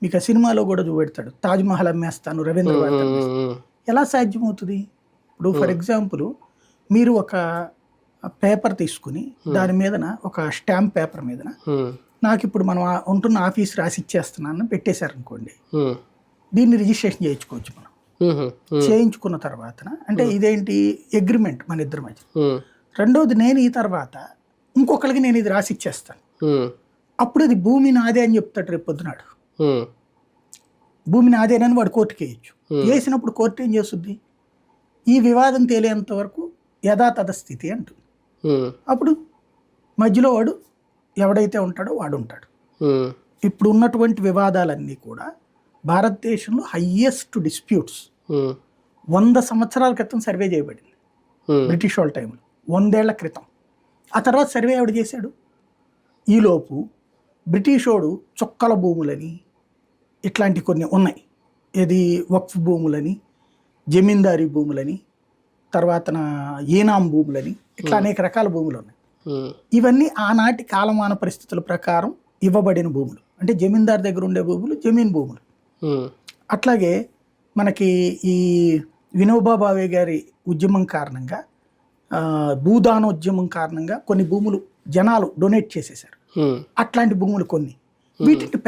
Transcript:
మీకు ఆ సినిమాలో కూడా చూపెడతాడు, తాజ్మహల్ అమ్మేస్తాను, రవీంద్ర భారతి అమ్మేస్తాను. ఎలా సాధ్యమవుతుంది? ఇప్పుడు ఫర్ ఎగ్జాంపుల్ మీరు ఒక పేపర్ తీసుకుని దాని మీదన ఒక స్టాంప్ పేపర్ మీదన నాకు ఇప్పుడు మనం ఉంటున్న ఆఫీస్ రాసి ఇచ్చేస్తున్నాను పెట్టేశారనుకోండి, దీన్ని రిజిస్ట్రేషన్ చేయించుకోవచ్చు మనం. చేయించుకున్న తర్వాత అంటే ఇదేంటి అగ్రిమెంట్ మన ఇద్దరి మధ్య. రెండోది, నేను ఈ తర్వాత ఇంకొకరికి నేను ఇది రాసి ఇచ్చేస్తాను, అప్పుడు అది భూమి నాదే అని చెప్తాడు రేపు పొద్దునాడు. భూమి నాదేనని వాడు కోర్టుకి వేయచ్చు. వేసినప్పుడు కోర్టు ఏం చేస్తుంది? ఈ వివాదం తేలేంత వరకు యథాతథ స్థితి అంటుంది. అప్పుడు మధ్యలో వాడు ఎవడైతే ఉంటాడో వాడు ఉంటాడు. ఇప్పుడు ఉన్నటువంటి వివాదాలన్నీ కూడా భారతదేశంలో హయ్యెస్ట్ డిస్ప్యూట్స్ 100 సంవత్సరాల క్రితం సర్వే చేయబడింది బ్రిటిష్ వాళ్ళ టైంలో, 100 ఏళ్ల క్రితం. ఆ తర్వాత సర్వే ఎవడు చేశాడు? ఈలోపు బ్రిటిష్ వాడు చొక్కల భూములని ఇట్లాంటి కొన్ని ఉన్నాయి, ఇది వక్ఫ్ భూములని, జమీందారీ భూములని, తర్వాత ఈనాం భూములని, ఇట్లా అనేక రకాల భూములు ఉన్నాయి. ఇవన్నీ ఆనాటి కాలమాన పరిస్థితుల ప్రకారం ఇవ్వబడిన భూములు. అంటే జమీందార్ దగ్గర ఉండే భూములు జమీన్ భూములు. అట్లాగే మనకి ఈ వినోబా భావే గారి ఉద్యమం కారణంగా, భూదానోద్యమం కారణంగా కొన్ని భూములు జనాలు డొనేట్ చేసేసారు. అట్లాంటి భూములు కొన్ని, వీటిని